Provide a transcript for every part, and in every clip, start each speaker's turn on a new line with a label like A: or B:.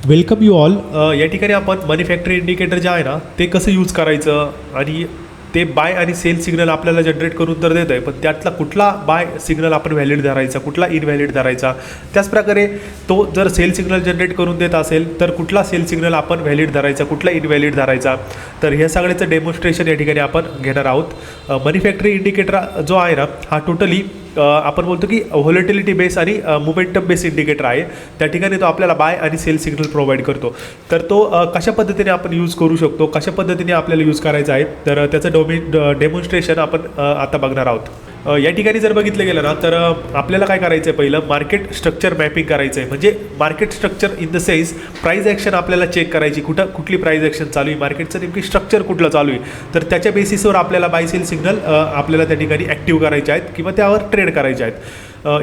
A: Welcome you all. या ठिकाणी आपण मनी फॅक्टरी इंडिकेटर जे आहे ना ते कसं यूज करायचं आणि ते बाय आणि सेल सिग्नल आपल्याला जनरेट करून तर देत आहे, पण त्यातला कुठला बाय सिग्नल आपण व्हॅलिड धरायचा, कुठला इनव्हॅलिड धरायचा. त्याचप्रकारे तो जर सेल सिग्नल जनरेट करून देत असेल तर कुठला सेल सिग्नल आपण व्हॅलिड धरायचा, कुठला इनव्हॅलिड धरायचा. तर ह्या सगळ्याचं डेमॉन्स्ट्रेशन या ठिकाणी आपण घेणार आहोत. मनी फॅक्टरी इंडिकेटर जो आहे ना हा टोटली आपण बोलतो की व्हॉलेटिलिटी बेस आणि मोमेंटम बेस इंडिकेटर आहे. त्या ठिकाणी तो आपल्याला बाय आणि सेल सिग्नल प्रोव्हाइड करतो. तर तो कशा पद्धतीने आपण यूज करू शकतो, कशा पद्धतीने आपल्याला यूज करायचा आहे, तर त्याचं डेमॉन्स्ट्रेशन आपण आता बघणार आहोत. या ठिकाणी जर बघितलं गेलं ना तर आपल्याला काय करायचं आहे, पहिलं मार्केट स्ट्रक्चर मॅपिंग करायचं आहे. म्हणजे market structure in the sense price action आपल्याला चेक करायची, कुठली प्राईज ॲक्शन चालू आहे, मार्केटचं नेमकी स्ट्रक्चर कुठलं चालू आहे. तर त्याच्या बेसिसवर आपल्याला बाय सेल सिग्नल आपल्याला त्या ठिकाणी ॲक्टिव्ह करायचे आहेत किंवा त्यावर ट्रेड करायचे आहेत.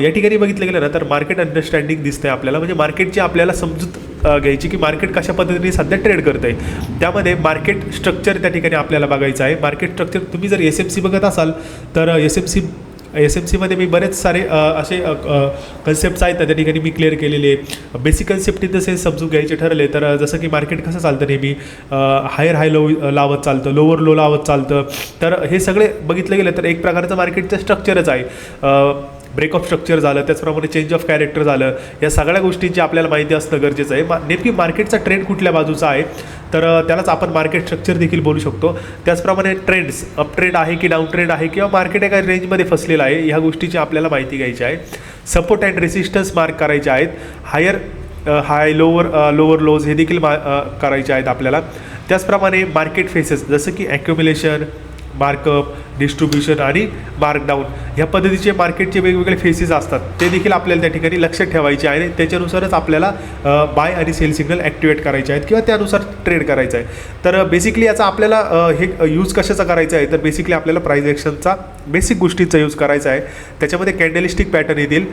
A: या ठिकाणी बघितलं गेलं ना तर मार्केट अंडरस्टँडिंग दिसते आपल्याला, म्हणजे मार्केटची आपल्याला समजूत घ्यायची की मार्केट कशा पद्धतीने सध्या ट्रेड करतं आहे. त्यामध्ये मार्केट स्ट्रक्चर त्या ठिकाणी आपल्याला बघायचं आहे. मार्केट स्ट्रक्चर तुम्ही जर SMC बघत असाल तर SMCमध्ये मी बरेच सारे असे कन्सेप्ट्स आहेत त्या ठिकाणी मी क्लिअर केलेले. Basic concept in the sense समजून घ्यायचे ठरले तर जसं की मार्केट कसं चालतं, नेहमी हायर हाय लो लावत चालतं, लोअर लो लावत चालतं. तर हे सगळे बघितलं गेलं तर एक प्रकारचं मार्केटचं स्ट्रक्चरच आहे. ब्रेक ऑफ स्ट्रक्चर झालं, त्याचप्रमाणे चेंज ऑफ कॅरेक्टर झालं, या सगळ्या गोष्टींची आपल्याला माहिती असणं गरजेचं आहे. नेमकी मार्केटचा ट्रेंड कुठल्या बाजूचा आहे तर त्यालाच आपण मार्केट स्ट्रक्चर देखील बोलू शकतो. त्याचप्रमाणे ट्रेंड्स, अप ट्रेंड आहे की डाऊन ट्रेंड आहे किंवा मार्केट एका रेंजमध्ये फसलेलं आहे, ह्या गोष्टीची आपल्याला माहिती घ्यायची आहे. सपोर्ट अँड रेसिस्टन्स मार्क करायचे आहेत. हायर हाय लोअर लोज हे देखील करायचे आहेत आपल्याला. त्याचप्रमाणे मार्केट फेसेस जसं की ॲक्युम्युलेशन, मार्कअप, डिस्ट्रीब्युशन आणि मार्कडाऊन ह्या पद्धतीचे मार्केटचे वेगवेगळे फेसेस असतात, ते देखील आपल्याला त्या ठिकाणी लक्षात ठेवायचे आहे. त्याच्यानुसारच आपल्याला बाय आणि सेल सिग्नल ॲक्टिवेट करायचे आहेत किंवा त्यानुसार ट्रेड करायचं आहे. तर बेसिकली याचा आपल्याला हे यूज कशाचा करायचा आहे तर बेसिकली आपल्याला प्राईज ॲक्शनचा बेसिक गोष्टींचा यूज करायचा आहे. त्याच्यामध्ये कॅन्डलिस्टिक पॅटर्न येतील,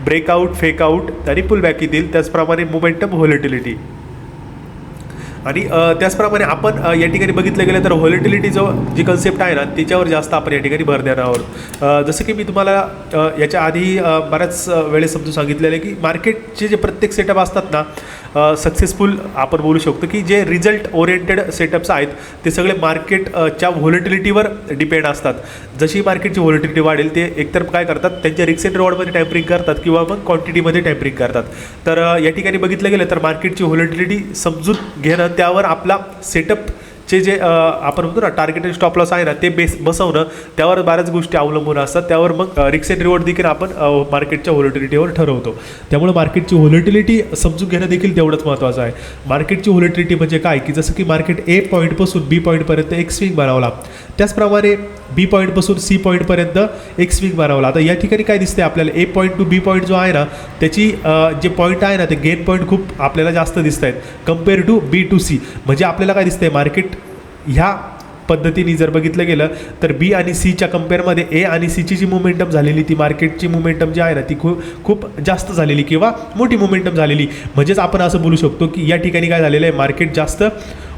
A: ब्रेकआउट, फेकआउट आणि पुलबॅक येतील, त्याचप्रमाणे मोमेंटम, व्हॉलेटिलिटी आणि त्याचप्रमाणे आपण या ठिकाणी बघितलं गेलं तर व्हॉलेटिलिटी जी कन्सेप्ट आहे ना त्याच्यावर जास्त आपण या ठिकाणी भर देणार आहोत. जसं की मी तुम्हाला याच्या आधी बऱ्याच वेळेस समजून सांगितलेलं आहे की मार्केटचे जे प्रत्येक सेटअप असतात ना सक्सेसफुल आपण बोलू शकतो की जे रिझल्ट ओरिएंटेड सेटअप्स आहेत ते सगळे मार्केटच्या व्हॉलेटिलिटीवर डिपेंड असतात. जशी मार्केटची व्हॉलेटिलिटी वाढेल ते एकतर काय करतात, त्यांच्या रिस्क अँड रिवॉर्डमध्ये टॅम्परिंग करतात किंवा मग क्वांटिटीमध्ये टॅम्परिंग करतात. तर या ठिकाणी बघितलं गेलं तर मार्केटची व्हॉलेटिलिटी समजून घेणं, त्यावर आपला सेटअपचे जे आपण म्हणतो ना टार्गेटेड स्टॉप लॉस आहे ना ते बसवणं, त्यावर बऱ्याच गोष्टी अवलंबून असतात. त्यावर मग रिस्क अँड रिवॉर्ड देखील आपण मार्केटच्या व्हॉलेटिलिटीवर ठरवतो. त्यामुळे मार्केटची व्हॉलेटिलिटी समजून घेणं देखील तेवढंच महत्त्वाचं आहे. मार्केटची व्हॉलेटिलिटी म्हणजे काय की जसं की मार्केट A पॉईंटपासून B पॉईंटपर्यंत एक स्विंग बनवला, त्याचप्रमाणे B पॉईंटपासून C पॉईंटपर्यंत एक स्विंग बनवला. आता या ठिकाणी काय दिसते आपल्याला, A point two B point जो आहे ना त्याची जे पॉईंट आहे ना ते गेन पॉईंट खूप आपल्याला जास्त दिसत आहेत compare to B to C. म्हणजे आपल्याला काय दिसतंय, मार्केट ह्या पद्धतीने जर बघितलं गेलं तर B आणि Cच्या कम्पेअरमध्ये A आणि Cची जी मोमेंटम झालेली ती मार्केटची मोमेंटम जी आहे ना ती खूप जास्त झालेली किंवा मोठी मोमेंटम झालेली. म्हणजेच आपण असं बोलू शकतो की या ठिकाणी काय झालेलं आहे, मार्केट जास्त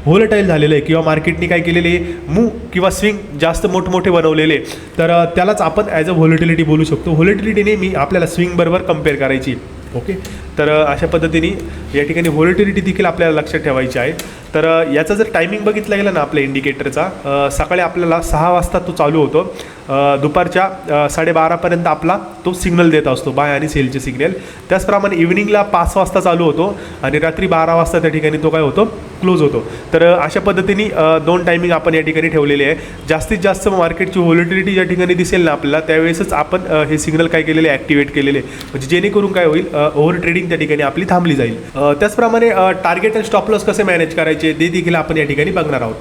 A: व्होलेटाईल झालेलं आहे किंवा मार्केटने काय केलेले मूव किंवा स्विंग जास्त मोठमोठे बनवलेले, तर त्यालाच आपण ॲज अ व्हॉलेटिलिटी बोलू शकतो. व्हॉलेटिलिटी नेहमी आपल्याला स्विंगबरोबर कम्पेअर करायची. ओके, तर अशा पद्धतीने या ठिकाणी व्हॉलेटिलिटी देखील आपल्याला लक्षात ठेवायची आहे. तर याचा जर टायमिंग बघितला गेला ना आपल्या इंडिकेटरचा, सकाळी आपल्याला 6 वाजता तो चालू होतो, दुपारच्या 12:30पर्यंत आपला तो सिग्नल देत असतो बाय आणि सेलचे सिग्नल. त्याचप्रमाणे इव्हिनिंगला 5 वाजता चालू होतो आणि रात्री 12 वाजता त्या ठिकाणी तो काय होतो, क्लोज होतो. तर अशा पद्धतीने 2 टायमिंग आपण या ठिकाणी ठेवलेले आहे. जास्तीत जास्त मार्केटची व्हॉलेटिलिटी या ठिकाणी दिसेल ना आपल्याला त्यावेळेसच आपण हे सिग्नल काय केलेले ॲक्टिवेट केलेले, म्हणजे जेणेकरून काय होईल, ओव्हर ट्रेडिंग त्या ठिकाणी आपली थांबली जाईल. त्याचप्रमाणे टार्गेट अँड स्टॉप लॉस कसे मॅनेज करायचे ते देखील आपण या ठिकाणी बघणार आहोत.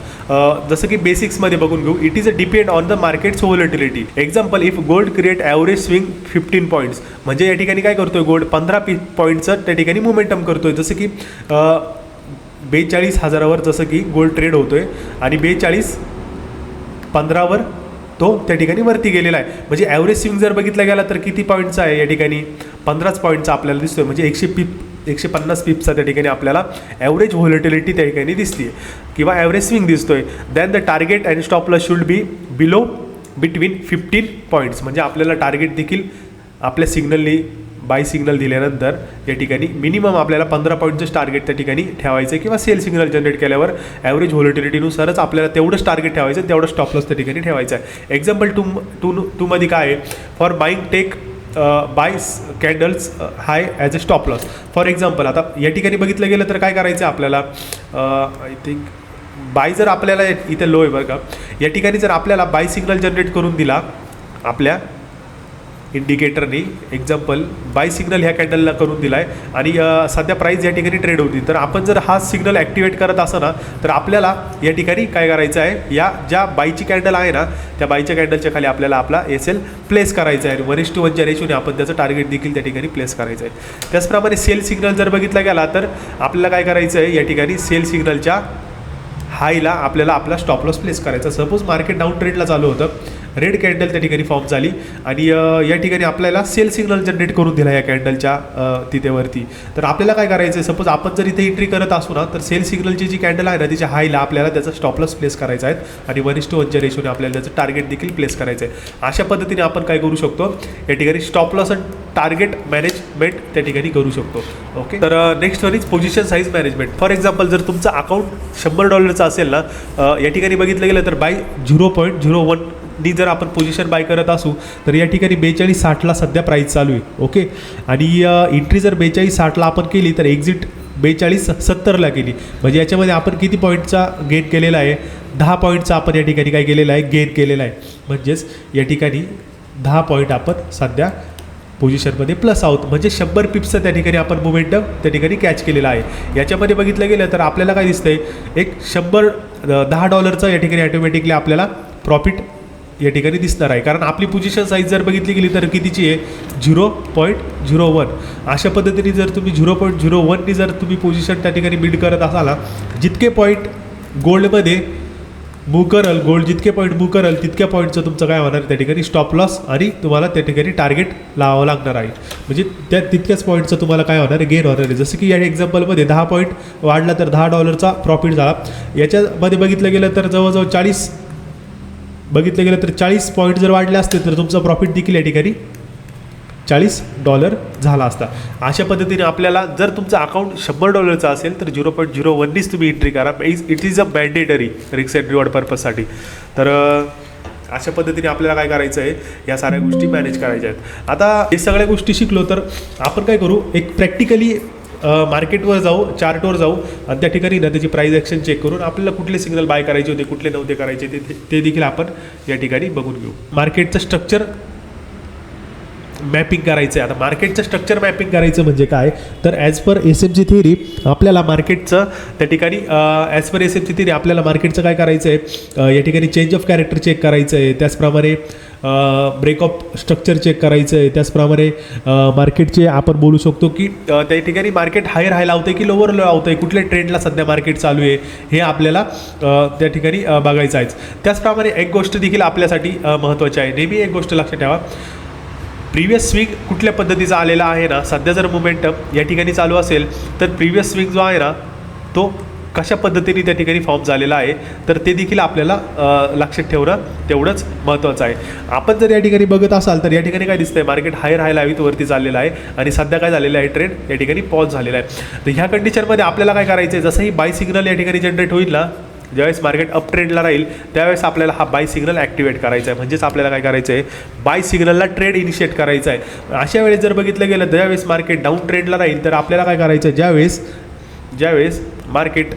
A: जसं की बेसिक्समध्ये बघून घेऊ, it is a depend on the markets volatility. Example, if gold create average swing 15 points, म्हणजे या ठिकाणी काय करतोय गोल्ड 15 पॉईंटचं त्या ठिकाणी मोमेंटम करतोय. जसं की 42,000वर जसं की गोल्ड ट्रेड होतोय आणि 42,15वर तो त्या ठिकाणी वरती गेलेला आहे. म्हणजे ॲव्हरेज स्विंग जर बघितला गेला तर किती पॉईंटचा आहे या ठिकाणी, 15 पॉईंटचा आपल्याला दिसतोय. म्हणजे 150 पिप्सचा त्या ठिकाणी आपल्याला ॲव्हरेज व्हॉलेटिलिटी त्या ठिकाणी दिसते किंवा ॲव्हरेज स्विंग दिसतोय. Than the target and stop loss should be below between 15 points. म्हणजे आपल्याला टार्गेट देखील आपल्या सिग्नलनी बाय सिग्नल दिल्यानंतर या ठिकाणी मिनिमम आपल्याला 15 पॉईंटचं टार्गेट त्या ठिकाणी ठेवायचं आहे किंवा सेल सिग्नल जनरेट केल्यावर ॲव्हरेज व्हॉलिटिलिटीनुसारच आपल्याला तेवढंच टार्गेट ठेवायचं आहे, तेवढं स्टॉप लॉस त्या ठिकाणी ठेवायचं आहे. एक्झाम्पल टू मध्ये काय आहे, for buying take buy candles high as a stop loss. For example आता या ठिकाणी बघितलं गेलं तर काय करायचं आहे आपल्याला, आय थिंक बाय जर आपल्याला इथे लो आहे बरं का, या ठिकाणी जर आपल्याला बाय सिग्नल जनरेट करून दिला आपल्या इंडिकेटरने, एक्झाम्पल बाय सिग्नल ह्या कॅन्डलला करून दिला आहे आणि सध्या प्राईस या ठिकाणी ट्रेड होती, तर आपण जर हा सिग्नल ॲक्टिवेट करत असं ना तर आपल्याला या ठिकाणी काय करायचं आहे, या ज्या बायची कॅन्डल आहे ना त्या बायच्या कॅन्डलच्या खाली आपल्याला आपला SL प्लेस करायचा आहे. 1:1च्या रेशोने आपण त्याचं टार्गेट देखील त्या ठिकाणी प्लेस करायचं आहे. त्याचप्रमाणे सेल सिग्नल जर बघितला गेला तर आपल्याला काय करायचं आहे, या ठिकाणी सेल सिग्नलच्या हायला आपल्याला आपला स्टॉप लॉस प्लेस करायचा. सपोज मार्केट डाऊन ट्रेडला चालू होतं, रेड कॅन्डल त्या ठिकाणी फॉर्म झाली आणि या ठिकाणी आपल्याला सेल सिग्नल जनरेट करून दिला या कॅन्डलच्या तिथे वरती, तर आपल्याला काय करायचं आहे, सपोज आपण जर इथे एंट्री करत असू ना तर सेल सिग्नलची जी कॅन्डल आहे ना तिच्या हायला आपल्याला त्याचा स्टॉप लॉस प्लेस करायचा आहे आणि 1:1च्या रेशोने आपल्याला त्याचं टार्गेट देखील प्लेस करायचं आहे. अशा पद्धतीने आपण काय करू शकतो, या ठिकाणी स्टॉप लॉस आणि टार्गेट मॅनेजमेंट त्या ठिकाणी करू शकतो. ओके, तर next one is position size management. For example जर तुमचं अकाउंट $100 असेल ना, या ठिकाणी बघितलं गेलं तर बाय 0.01 नी जर आपण पोझिशन बाय करत असू तर या ठिकाणी 42.60ला सध्या प्राईस चालू आहे. ओके, आणि एंट्री जर 42.60ला आपण केली तर एक्झिट 42.70ला केली, म्हणजे याच्यामध्ये आपण किती पॉईंटचा गेन केलेला आहे, 10 पॉईंटचा आपण या ठिकाणी काय केलेला आहे, गेन केलेला आहे. म्हणजेच या ठिकाणी 10 पॉईंट आपण सध्या पोझिशनमध्ये प्लस आहोत, म्हणजे 100 पिप्सचं त्या ठिकाणी आपण मोमेंटम त्या ठिकाणी कॅच केलेला आहे. याच्यामध्ये बघितलं गेलं तर आपल्याला काय दिसतंय, एक $10 या ठिकाणी ॲटोमॅटिकली आपल्याला प्रॉफिट या ठिकाणी दिसणार आहे, कारण आपली पोझिशन साईज जर बघितली गेली तर कितीची आहे, 0.01. अशा पद्धतीने जर तुम्ही 0.01नी जर तुम्ही पोझिशन त्या ठिकाणी बिल्ड करत असाल ना, जितके पॉईंट गोल्डमध्ये मूव करल, गोल्ड जितके पॉईंट मूव करल तितक्या पॉईंटचं तुमचं काय होणार त्या ठिकाणी स्टॉप लॉस आणि तुम्हाला त्या ठिकाणी टार्गेट लावावं लागणार आहे. म्हणजे त्या तितक्याच पॉईंटचं तुम्हाला काय होणार आहे, गेन होणार आहे. जसं की या एक्झाम्पलमध्ये 10 पॉईंट वाढला तर $10चा प्रॉफिट झाला. याच्यामध्ये बघितलं गेलं तर जवळजवळ 40 पॉईंट जर वाढले असते तर तुमचा प्रॉफिट देखील या ठिकाणी $40 झाला असता. अशा पद्धतीने आपल्याला जर तुमचं अकाउंट $100 असेल तर 0.01नीच तुम्ही एंट्री करा. It is a mandatory risk and reward पर्पजसाठी. तर अशा पद्धतीने आपल्याला काय करायचं आहे, या साऱ्या गोष्टी मॅनेज करायच्या आहेत. आता हे सगळ्या गोष्टी शिकलो तर आपण काय करू, एक प्रॅक्टिकली मार्केटवर जाऊ, चार्टवर जाऊ आणि त्या ठिकाणी ना त्याची प्राईस ॲक्शन चेक करून आपल्याला कुठले सिग्नल बाय करायचे होते, कुठले नव्हते करायचे ते देखील आपण या ठिकाणी बघून घेऊ. मार्केटचं स्ट्रक्चर मॅपिंग करायचं आहे. आता मार्केटचं स्ट्रक्चर मॅपिंग करायचं म्हणजे काय, तर ॲज पर SMC थिअरी आपल्याला मार्केटचं त्या ठिकाणी ॲज पर SMC थिअरी आपल्याला मार्केटचं काय करायचं आहे, या ठिकाणी चेंज ऑफ कॅरेक्टर चेक करायचं आहे, त्याचप्रमाणे ब्रेक ऑफ स्ट्रक्चर चेक करायचं आहे, त्याचप्रमाणे मार्केटचे आपण बोलू शकतो की त्या ठिकाणी मार्केट हायर हाय लावतं आहे की लोवर लावतं आहे, कुठल्या ट्रेंडला सध्या मार्केट चालू आहे हे आपल्याला त्या ठिकाणी बघायचं आहे. त्याचप्रमाणे एक गोष्ट देखील आपल्यासाठी महत्त्वाची आहे, नेहमी एक गोष्ट लक्षात ठेवा, प्रिव्हियस स्विंग कुठल्या पद्धतीचा आलेला आहे ना, सध्या जर मोमेंटम या ठिकाणी चालू असेल तर प्रिव्हियस स्विंग जो आहे ना तो कशा पद्धतीने त्या ठिकाणी फॉर्म झालेला आहे तर ते देखील आपल्याला लक्षात ठेवणं तेवढंच महत्त्वाचं आहे. आपण जर या ठिकाणी बघत असाल तर या ठिकाणी काय दिसतंय, मार्केट हायर हाय लावीत वरती चाललेलं आहे आणि सध्या काय झालेलं आहे, ट्रेंड या ठिकाणी पॉज झालेला आहे. तर ह्या कंडिशनमध्ये आपल्याला काय करायचं आहे, जसंही बाय सिग्नल या ठिकाणी जनरेट होईल ना, ज्यावेळेस मार्केट अप ट्रेंडला राहील त्यावेळेस आपल्याला हा बाय सिग्नल ॲक्टिवेट करायचा आहे. म्हणजेच आपल्याला काय करायचं आहे, बाय सिग्नलला ट्रेड इनिशिएट करायचं आहे. अशा वेळेस जर बघितलं गेलं ज्यावेळेस मार्केट डाऊन ट्रेंडला राहील तर आपल्याला काय करायचं आहे, ज्यावेळेस मार्केट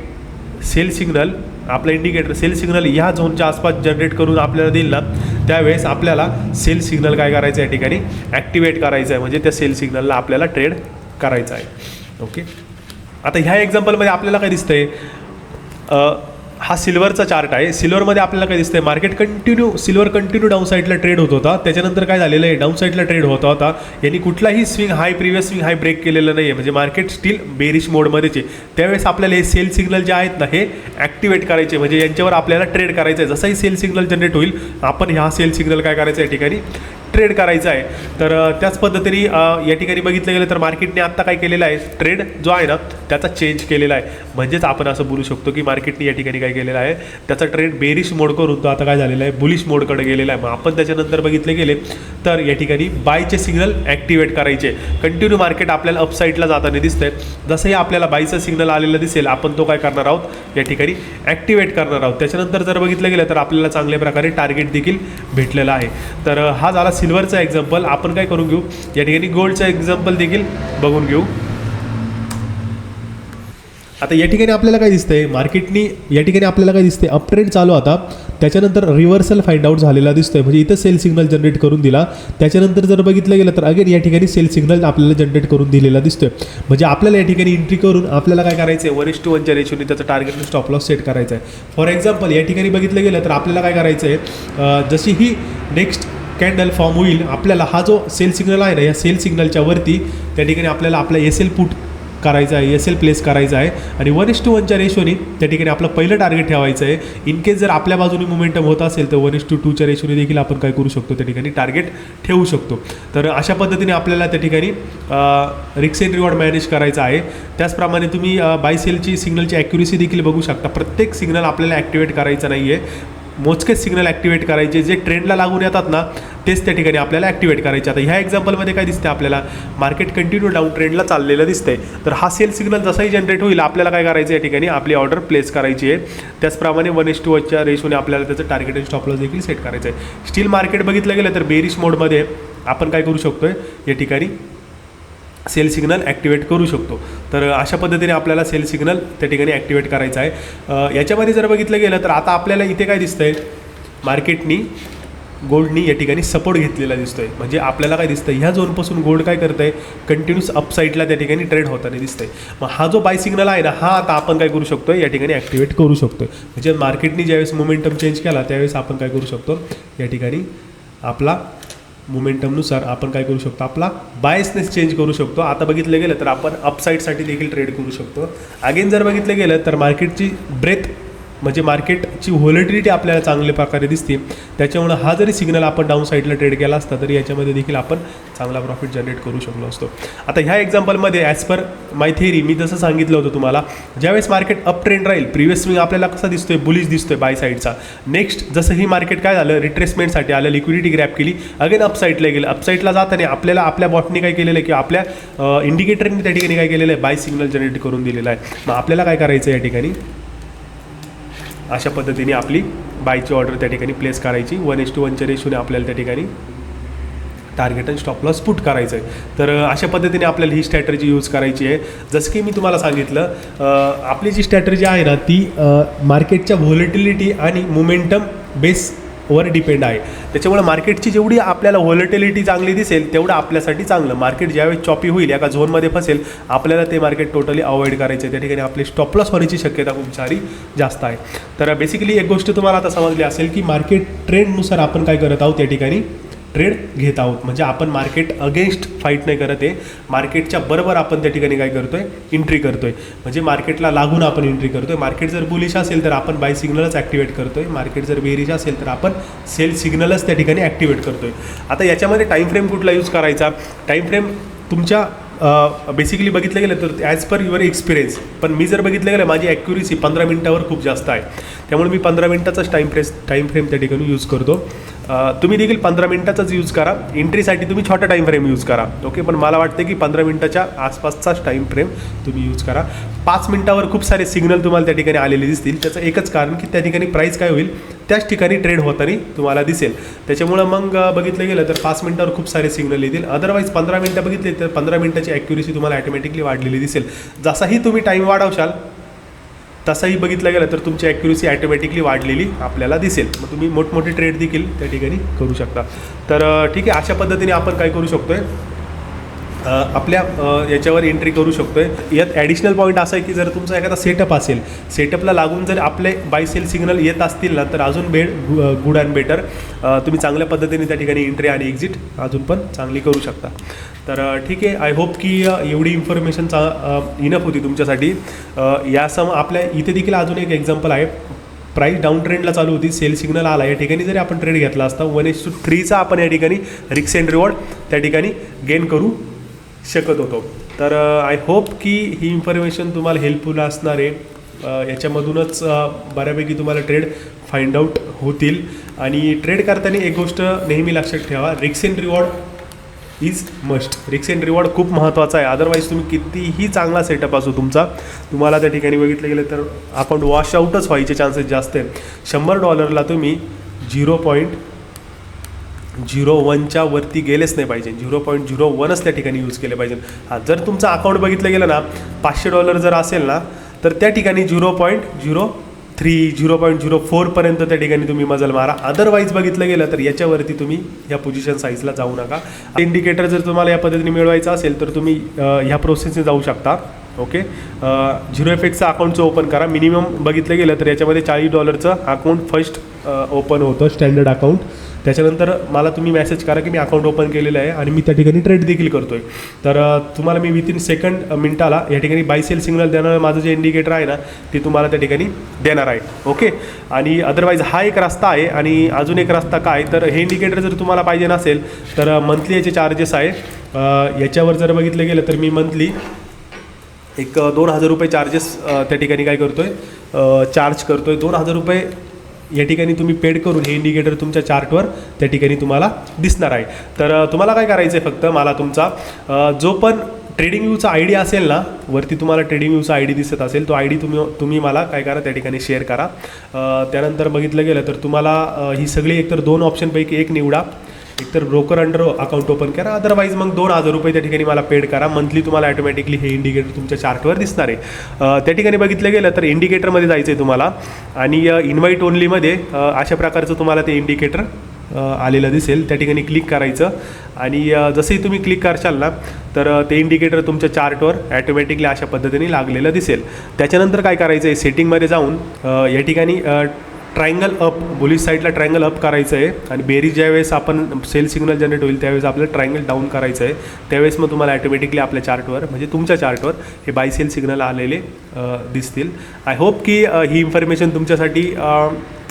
A: सेल सिग्नल, आपला इंडिकेटर सेल सिग्नल ह्या झोनच्या आसपास जनरेट करून आपल्याला देईल ना, त्यावेळेस आपल्याला सेल सिग्नल काय करायचं आहे, या ठिकाणी ॲक्टिवेट करायचं आहे. म्हणजे त्या सेल सिग्नलला आपल्याला ट्रेड करायचं आहे. ओके, आता ह्या एक्झाम्पलमध्ये आपल्याला काय दिसतंय, हा सिल्वरचा चार्ट आहे. सिल्वरमध्ये आपल्याला काय दिसतंय, मार्केट सिल्वर कंटिन्यू डाऊन साईडला ट्रेड होत होता, त्याच्यानंतर काय झालेलं आहे, डाऊन साईडला ट्रेड होता होता, यांनी कुठलाही स्विंग हाय प्रिव्हियस स्विंग हाय ब्रेक केलेलं नाही आहे, म्हणजे मार्केट स्टील बेरिश मोडमध्येच आहे. त्यावेळेस आपल्याला हे सेल सिग्नल जे आहेत ना हे ॲक्टिवेट करायचे, म्हणजे यांच्यावर आपल्याला ट्रेड करायचं आहे. जसंही सेल सिग्नल जनरेट होईल आपण ह्या सेल सिग्नल काय करायचं या ठिकाणी ट्रेड करायचा आहे. तर त्याच पद्धतीने या ठिकाणी बघितलं गेलं तर मार्केटने आत्ता काय केलेलं आहे, ट्रेड जो आहे ना त्याचा चेंज केलेला आहे. म्हणजेच आपण असं बोलू शकतो की मार्केटने या ठिकाणी काय केलेलं आहे, त्याचा ट्रेड बेरिश मोड करून तो आता काय झालेला आहे, बुलिश मोडकडे गेलेला आहे. मग आपण त्याच्यानंतर बघितले गेले तर या ठिकाणी बायचे सिग्नल ॲक्टिवेट करायचे. कंटिन्यू मार्केट आपल्याला अपसाईडला जाताना दिसतंय. जसंही आपल्याला बायचं सिग्नल आलेलं दिसेल आपण तो काय करणार आहोत, या ठिकाणी ॲक्टिवेट करणार आहोत. त्याच्यानंतर जर बघितलं गेलं तर आपल्याला चांगल्या प्रकारे टार्गेट देखील भेटलेला आहे. तर हा झाला सिल्वरचा एक्झाम्पल. आपण काय करून घेऊ, या ठिकाणी गोल्डचा एक्झाम्पल देखील बघून घेऊ. आता या ठिकाणी आपल्याला काय दिसतंय, मार्केटनी या ठिकाणी आपल्याला काय दिसतंय, अप ट्रेंड चालू आता, त्याच्यानंतर रिव्हर्सल फाइंड आउट झालेला दिसतोय. म्हणजे इथं सेल सिग्नल जनरेट करून दिला. त्याच्यानंतर जर बघितलं गेलं तर अगेन या ठिकाणी सेल सिग्नल आपल्याला जनरेट करून दिलेला दिसतोय. म्हणजे आपल्याला या ठिकाणी एंट्री करून आपल्याला काय करायचं आहे, 1:1 रेशोने त्याचं टार्गेट स्टॉप लॉस सेट करायचं आहे. फॉर एक्झाम्पल या ठिकाणी बघितलं गेलं तर आपल्याला काय करायचं आहे, जशी ही नेक्स्ट कॅन्डल फॉर्म होईल, आपल्याला हा जो सेल सिग्नल आहे ना, या सेल सिग्नलच्या वरती त्या ठिकाणी आपल्याला आपला SL पुट करायचा आहे, SL प्लेस करायचा आहे आणि 1:1 रेशोने त्या ठिकाणी आपलं पहिलं टार्गेट ठेवायचं आहे. इन केस जर आपल्या बाजूने मोमेंटम होत असेल तर 1:2 रेशोने देखील आपण काय करू शकतो, त्या ठिकाणी टार्गेट ठेवू शकतो. तर अशा पद्धतीने आपल्याला त्या ठिकाणी रिस्क अँड रिवॉर्ड मॅनेज करायचा आहे. त्याचप्रमाणे तुम्ही बाय सेलची सिग्नलची ॲक्युरेसी देखील बघू शकता. प्रत्येक सिग्नल आपल्याला ॲक्टिवेट करायचं नाही आहे, मोजकेच सिग्नल ॲक्टिवेट करायचे, जे ट्रेंडला लागून येतात ना तेच त्या ठिकाणी आपल्याला ॲक्टिवेट करायचे. आता ह्या एक्झाम्पलमध्ये काय दिसते आपल्याला, मार्केट कंटिन्यू डाऊन ट्रेंडला चाललेलं दिसतंय. तर हा सेल सिग्नल जसाही जनरेट होईल आपल्याला काय करायचं, या ठिकाणी आपली ऑर्डर प्लेस करायची आहे. त्याचप्रमाणे 1:1 रेशोने आपल्याला त्याचं टार्गेट आणि स्टॉप लॉस देखील सेट करायचं आहे. स्टील मार्केट बघितलं गेलं तर बेरिश मोडमध्ये आपण काय करू शकतोय, या ठिकाणी सेल सिग्नल ॲक्टिवेट करू शकतो. तर अशा पद्धतीने आपल्याला सेल सिग्नल त्या ठिकाणी ॲक्टिवेट करायचा आहे. याच्यामध्ये जर बघितलं गेलं तर आता आपल्याला इथे काय दिसतंय, मार्केटनी गोल्डनी या ठिकाणी सपोर्ट घेतलेला दिसतोय. म्हणजे आपल्याला काय दिसतंय, ह्या झोनपासून गोल्ड काय करत आहे, कंटिन्यूस अपसाईडला त्या ठिकाणी ट्रेड होताना दिसतंय. मग हा जो बाय सिग्नल आहे ना, हा आता आपण काय करू शकतो, या ठिकाणी ॲक्टिवेट करू शकतो. म्हणजे मार्केटनी ज्यावेळेस मोमेंटम चेंज केला त्यावेळेस आपण काय करू शकतो, या ठिकाणी आपला मोमेंटमनुसार आपण काय करू शकतो, आपला बायसनेस चेंज करू शकतो. आता बघितलं गेलं तर आपण अपसाईडसाठी देखील ट्रेड करू शकतो. अगेन जर बघितलं गेलं तर मार्केटची ब्रेथ म्हणजे मार्केटची व्हॉलेटिलिटी आपल्याला चांगल्या प्रकारे दिसते. त्याच्यामुळं हा जरी सिग्नल आपण डाऊन साईडला ट्रेड केला असता तरी याच्यामध्ये देखील आपण चांगला प्रॉफिट जनरेट करू शकलो असतो. आता ह्या एक्झाम्पलमध्ये ॲज पर माय थेरी मी जसं सांगितलं होतं तुम्हाला, ज्यावेळेस मार्केट अप ट्रेंड राहील, प्रिव्हियस स्विंग आपल्याला कसा दिसतोय, बुलिश दिसतोय बाय साईडचा. नेक्स्ट जसं ही मार्केट काय झालं, रिट्रेसमेंटसाठी आलं, लिक्विडिटी ग्रॅप केली, अगेन अपसाईडला गेलं. अपसाईडला जाताना आपल्याला आपल्या बॉटनी काय केलेलं आहे, किंवा आपल्या इंडिकेटरने त्या ठिकाणी काय केलेलं आहे, बाय सिग्नल जनरेट करून दिलेला आहे. मग आपल्याला काय करायचं या ठिकाणी, अशा पद्धतीने आपली बायची ऑर्डर त्या ठिकाणी प्लेस करायची. 1:1 रेशोने आपल्याला त्या ठिकाणी टार्गेट आणि स्टॉप लॉस पुट करायचं आहे. तर अशा पद्धतीने आपल्याला ही स्ट्रॅटर्जी यूज करायची आहे. जसं की मी तुम्हाला सांगितलं, आपली जी स्ट्रॅटर्जी आहे ना ती मार्केटच्या व्हॉलेटिलिटी आणि मोमेंटम बेसवर डिपेंड आहे. त्याच्यामुळे मार्केटची जेवढी आपल्याला व्हॉलेटिलिटी चांगली दिसेल तेवढं आपल्यासाठी चांगलं. मार्केट ज्यावेळेस चॉपी होईल, एका झोनमध्ये फसेल, आपल्याला ते मार्केट टोटली अवॉइड करायचं आहे. त्या ठिकाणी आपली स्टॉप लॉस होण्याची शक्यता खूप सारी जास्त आहे. तर बेसिकली एक गोष्ट तुम्हाला आता समजली असेल की मार्केट ट्रेंडनुसार आपण काय करत आहोत, या ठिकाणी ट्रेड घेत आहोत. म्हणजे आपण मार्केट अगेन्स्ट फाईट नाही करत आहे, मार्केटच्या बरोबर आपण त्या ठिकाणी काय करतोय, एंट्री करतोय. म्हणजे मार्केटला लागून आपण एंट्री करतोय. मार्केट जर बुलिश असेल तर आपण बाय सिग्नलच ॲक्टिवेट करतोय, मार्केट जर बेरिश असेल तर आपण सेल सिग्नलच त्या ठिकाणी ॲक्टिवेट करतोय. आता याच्यामध्ये टाईम फ्रेम कुठला यूज करायचा, टाईम फ्रेम तुमच्या बेसिकली बघितलं गेलं तर ॲज पर युअर एक्सपिरियन्स. पण मी जर बघितलं गेलं माझी ॲक्युरेसी 15 मिनटावर खूप जास्त आहे, त्यामुळे मी 15 मिनटाचाच टाईम फ्रेम त्या ठिकाणी यूज करतो. तुम्ही देखील 15 मिनटाचाच यूज करा. एंट्रीसाठी तुम्ही छोटा टाईम फ्रेम यूज करा, ओके. पण मला वाटतं की 15 मिनटाच्या आसपासचाच टाईम फ्रेम तुम्ही यूज करा. 5 मिनटावर खूप सारे सिग्नल तुम्हाला त्या ठिकाणी आलेले दिसतील. त्याचं एकच कारण की त्या ठिकाणी प्राईस काय होईल, त्याच ठिकाणी ट्रेड होताना तुम्हाला दिसेल. त्याच्यामुळं मग बघितलं गेलं तर 5 मिनटावर खूप सारे सिग्नल येतील. अदरवाईज 15 मिनटं बघितले तर 15 मिनटाची ॲक्युरेसी तुम्हाला ॲटोमॅटिकली वाढलेली दिसेल. जसाही तुम्ही टाईम वाढवशाल तसंही बघितलं गेलं तर तुमची ॲक्युरेसी ॲटोमॅटिकली वाढलेली आपल्याला दिसेल. मग तुम्ही मोठमोठे ट्रेड देखील त्या ठिकाणी करू शकता. तर ठीक आहे, अशा पद्धतीने आपण काय करू शकतो आहे, आपल्या याच्यावर एंट्री करू शकतो आहे. यात ॲडिशनल पॉईंट असा आहे की जर तुमचा एखादा सेटअप असेल, सेटअपला लागून जर आपले बाय सेल सिग्नल येत असतील ना तर अजून गुड अँड बेटर तुम्ही चांगल्या पद्धतीने त्या ठिकाणी एंट्री आणि एक्झिट अजून पण चांगली करू शकता. तर ठीक आहे, आय होप की एवढी इन्फॉर्मेशन इनफ होती तुमच्यासाठी. आपल्या इथे देखील अजून एक एक्झाम्पल आहे. प्राईस डाऊन ट्रेंडला चालू होती, सेल सिग्नल आला, या ठिकाणी जरी आपण ट्रेड घेतला असता 1:3चा आपण या ठिकाणी रिस्क अँड रिवॉर्ड त्या ठिकाणी गेन करू शकत होतो. तर आय होप की ही इन्फॉर्मेशन तुम्हाला हेल्पफुल असणार आहे. याच्यामधूनच बऱ्यापैकी तुम्हाला ट्रेड फाइंड आउट होतील. आणि ट्रेड करताना एक गोष्ट नेहमी लक्षात ठेवा, risk and reward is must. Risk and reward खूप महत्त्वाचा आहे. अदरवाईज तुम्ही कितीही चांगला सेटअप असो तुमचा, तुम्हाला त्या ठिकाणी बघितलं गेलं तर अकाउंट वॉश आउटच व्हायचे चान्सेस जास्त आहेत. $100 तुम्ही 0.01च्या वरती गेलेच नाही पाहिजे, 0.01च त्या ठिकाणी यूज केले पाहिजे. हां, जर तुमचं अकाउंट बघितलं गेलं ना $500 जर असेल ना, तर त्या ठिकाणी 0.03 0.04पर्यंत त्या ठिकाणी तुम्ही मजल मारा. अदरवाईज बघितलं गेलं तर याच्यावरती तुम्ही या पोझिशन साईजला जाऊ नका. इंडिकेटर जर तुम्हाला या पद्धतीने मिळवायचं असेल तर तुम्ही ह्या प्रोसेसने जाऊ शकता. ओके, 0FXचं अकाउंटचं ओपन करा. मिनिमम बघितलं गेलं तर याच्यामध्ये $40चं अकाउंट फर्स्ट ओपन होतं, स्टँडर्ड अकाउंट. त्याच्यानंतर मला तुम्ही मेसेज करा की मी अकाउंट ओपन केलेलं आहे आणि मी त्या ठिकाणी ट्रेड देखील करतो आहे. तर तुम्हाला मी विथिन सेकंड मिनटाला या ठिकाणी बाय सेल सिग्नल देणारं माझं जे इंडिकेटर आहे ना ते तुम्हाला त्या ठिकाणी देणार आहे. ओके, आणि अदरवाईज हा एक रस्ता आहे. आणि अजून एक रस्ता काय, तर हे इंडिकेटर जर तुम्हाला पाहिजे नसेल तर मंथली याचे चार्जेस आहे. याच्यावर जर बघितलं गेलं तर मी मंथली एक $2,000 चार्जेस त्या ठिकाणी काय करतो आहे, चार्ज करतो आहे. $2,000 या ठिकाणी तुम्ही पेड करून हे इंडिकेटर तुमच्या चार्टवर त्या ठिकाणी तुम्हाला दिसणार आहे. तर तुम्हाला काय करायचं आहे, फक्त मला तुमचा जो पण ट्रेडिंग व्ह्यूचा ID असेल ना, वरती तुम्हाला ट्रेडिंग व्ह्यूचा ID दिसत असेल, तो ID तुम्ही मला काय करा, त्या ठिकाणी शेअर करा. त्यानंतर बघितलं गेलं तर तुम्हाला ही सगळी एकतर 2 ऑप्शनपैकी एक निवडा. एकतर ब्रोकर अंडर अकाउंट ओपन करा, अदरवाईज मग $2,000 त्या ठिकाणी मला पेड करा. मंथली तुम्हाला ॲटोमॅटिकली हे इंडिकेटर तुमच्या चार्टवर दिसणार आहे. त्या ठिकाणी बघितलं गेलं तर इंडिकेटरमध्ये जायचं आहे तुम्हाला आणि इन्व्हाइट ओनलीमध्ये अशा प्रकारचं तुम्हाला ते इंडिकेटर आलेलं दिसेल. त्या ठिकाणी क्लिक करायचं आणि जसंही तुम्ही क्लिक करशाल ना तर ते इंडिकेटर तुमच्या चार्टवर ॲटोमॅटिकली अशा पद्धतीने लागलेलं दिसेल. त्याच्यानंतर काय करायचं आहे, सेटिंगमध्ये जाऊन या ठिकाणी ट्रायंगल अप, बुलिश साईडला ट्रायंगल अप करायचं आहे आणि बेरीज ज्यावेळेस आपण सेल सिग्नल जनरेट होईल त्यावेळेस आपल्याला ट्रायंगल डाऊन करायचं आहे. त्यावेळेस मग तुम्हाला ॲटोमॅटिकली आपल्या चार्टवर म्हणजे तुमच्या चार्टवर हे बाय सेल सिग्नल आलेले दिसतील. आय होप की ही इन्फॉर्मेशन तुमच्यासाठी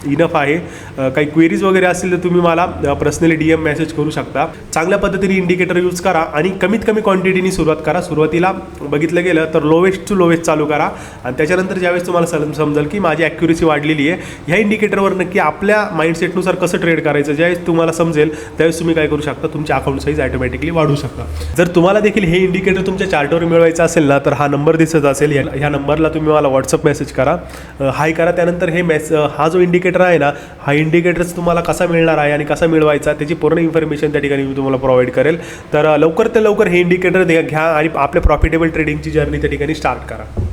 A: इनफ आहे. काही क्वेरीज वगैरे असतील तर तुम्ही मला पर्सनली DM मेसेज करू शकता. चांगल्या पद्धतीने इंडिकेटर यूज करा आणि कमीत कमी क्वांटिटीनी सुरुवात करा. सुरुवातीला बघितलं गेलं तर लोवेस्ट टू लोवेस्ट चालू करा आणि त्याच्यानंतर ज्यावेळेस तुम्हाला समजेल की माझी ॲक्युरेसी वाढलेली आहे, ह्या इंडिकेटरवर नक्की आपल्या माइंडसेटनुसार कसं ट्रेड करायचं ज्यावेळेस तुम्हाला समजेल त्यावेळेस तुम्ही काय करू शकता, तुमचे अकाउंट साईज ॲटोमॅटिकली वाढू शकता. जर तुम्हाला देखील हे इंडिकेटर तुमच्या चार्टवर मिळवायचं असेल ना तर हा नंबर दिसत असेल, ह्या नंबरला तुम्ही मला व्हॉट्सअप मेसेज करा, हाय करा. त्यानंतर हा जो इंडिकेटर आहे ना, हा इंडिकेटर्स तुम्हाला कसा मिळणार आहे आणि कसा मिळवायचा त्याची पूर्ण इन्फॉर्मेशन त्या ठिकाणी मी तुम्हाला प्रोव्हाइड करेल. तर लवकर ते लवकर हे इंडिकेटर घ्या आणि आपल्या प्रॉफिटेबल ट्रेडिंगची जर्नी त्या ठिकाणी स्टार्ट करा.